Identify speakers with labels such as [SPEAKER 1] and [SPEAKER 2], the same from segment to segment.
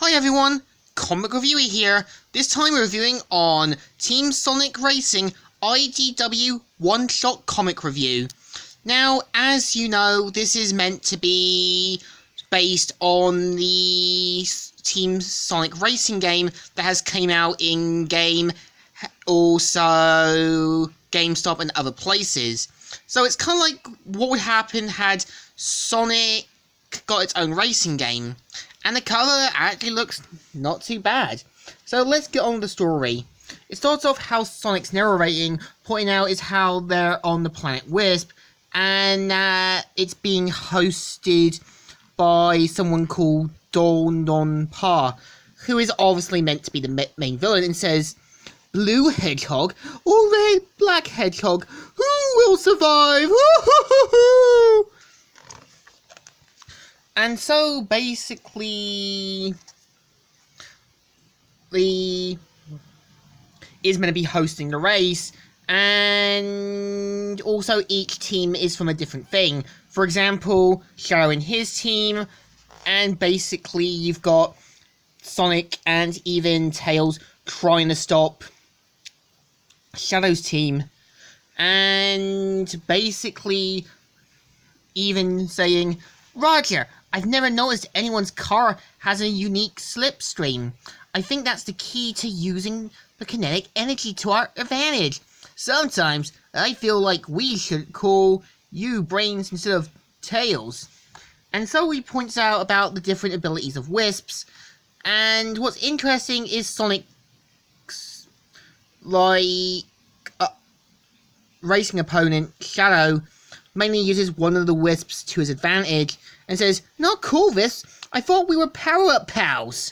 [SPEAKER 1] Hi everyone, Comic Reviewer here, this time reviewing on Team Sonic Racing IDW one-shot comic review. Now, as you know, this is meant to be based on the Team Sonic Racing game that has came out in-game, also GameStop and other places. So it's kind of like what would happen had Sonic got its own racing game. And the cover actually looks not too bad. So let's get on with the story. It starts off how Sonic's narrating, pointing out is how they're on the planet Wisp, and it's being hosted by someone called Don Pa, who is obviously meant to be the main villain, and says, "Blue Hedgehog or Red Black Hedgehog, who will survive?" And so, basically, is meant to be hosting the race, and also each team is from a different thing. For example, Shadow and his team, and basically you've got Sonic and even Tails trying to stop Shadow's team, and basically even saying, "Roger, I've never noticed anyone's car has a unique slipstream. I think that's the key to using the kinetic energy to our advantage. Sometimes I feel like we should call you Brains instead of Tails." And so he points out about the different abilities of Wisps, and what's interesting is Sonic's, racing opponent, Shadow, mainly uses one of the Wisps to his advantage, and says, "Not cool, this. I thought we were power-up pals."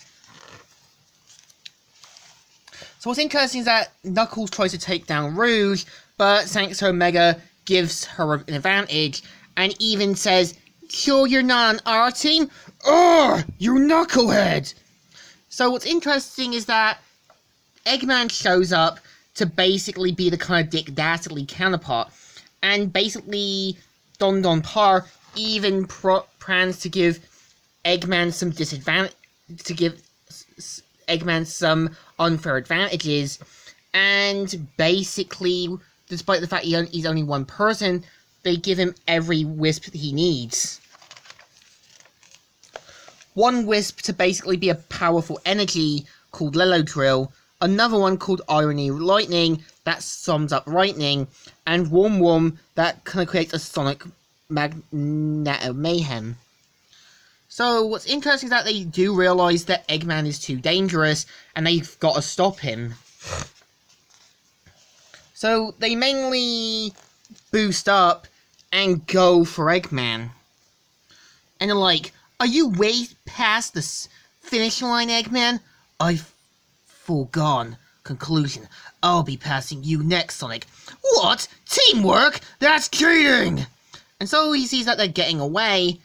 [SPEAKER 1] So what's interesting is that Knuckles tries to take down Rouge, but thanks to Omega gives her an advantage, and even says, "Sure you're not on our team? Ugh, you knucklehead!" So what's interesting is that Eggman shows up to basically be the kind of Dick Dastardly counterpart, and basically Don Pa even plans to give Eggman some some unfair advantages, and basically, despite the fact he's only one person, they give him every Wisp he needs. One Wisp to basically be a powerful energy called Lilo Drill, another one called Irony Lightning that sums up Lightning, and Worm that kind of creates a Sonic Magneto Mayhem. So what's interesting is that they do realise that Eggman is too dangerous, and they've got to stop him. So they mainly boost up and go for Eggman. And they're like, "Are you way past the finish line, Eggman? I've foregone conclusion. I'll be passing you next, Sonic." "What? Teamwork? That's cheating!" And so he sees that they're getting away,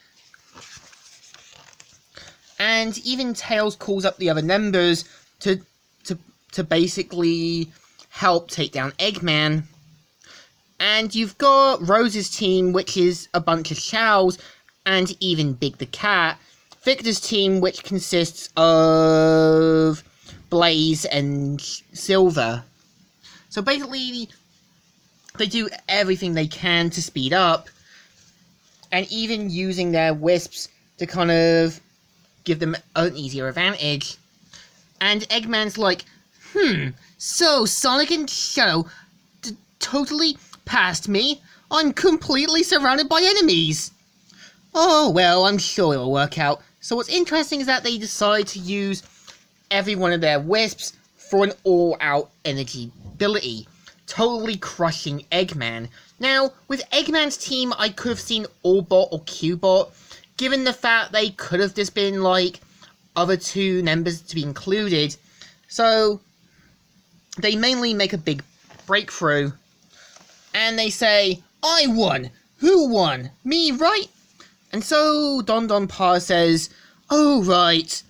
[SPEAKER 1] and even Tails calls up the other members to basically help take down Eggman. And you've got Rose's team, which is a bunch of Chows, and even Big the Cat. Victor's team, which consists of Blaze and Silver. So basically, they do everything they can to speed up, and even using their Wisps to kind of give them an easier advantage. And Eggman's like, so Sonic and Shadow totally passed me? I'm completely surrounded by enemies. Oh, well, I'm sure it'll work out. So what's interesting is that they decide to use every one of their Wisps for an all-out energy ability, totally crushing Eggman. Now, with Eggman's team, I could have seen Allbot or Qbot, given the fact they could have just been like other two members to be included. So they mainly make a big breakthrough, and they say, "I won! Who won? Me, right?" And so Don Pa says, "Oh, right.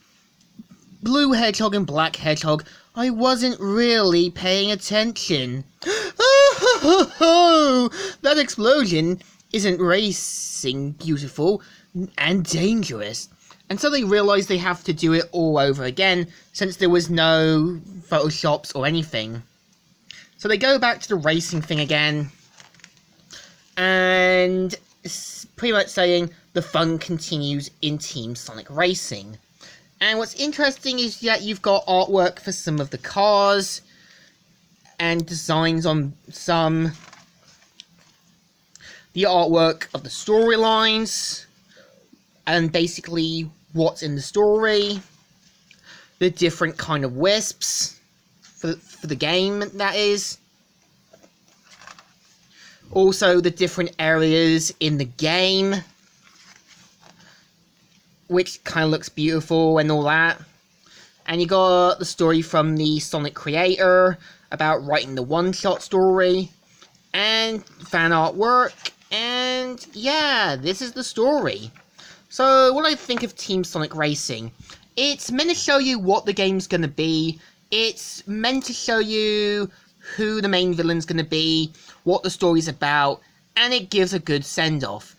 [SPEAKER 1] Blue Hedgehog and Black Hedgehog, I wasn't really paying attention." That explosion isn't racing beautiful and dangerous. And so they realise they have to do it all over again, since there was no Photoshops or anything. So they go back to the racing thing again, and pretty much saying the fun continues in Team Sonic Racing. And what's interesting is that you've got artwork for some of the cars, and designs on some, the artwork of the storylines, and basically what's in the story, the different kind of wisps for the game, that is. Also the different areas in the game, which kind of looks beautiful and all that. And you got the story from the Sonic creator about writing the one-shot story, and fan artwork, and yeah, this is the story. So, what do I think of Team Sonic Racing? It's meant to show you what the game's gonna be, it's meant to show you who the main villain's gonna be, what the story's about, and it gives a good send-off.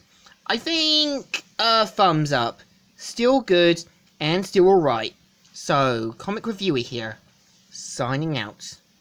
[SPEAKER 1] I think a thumbs up. Still good, and still alright. So, Comic Reviewer here, signing out.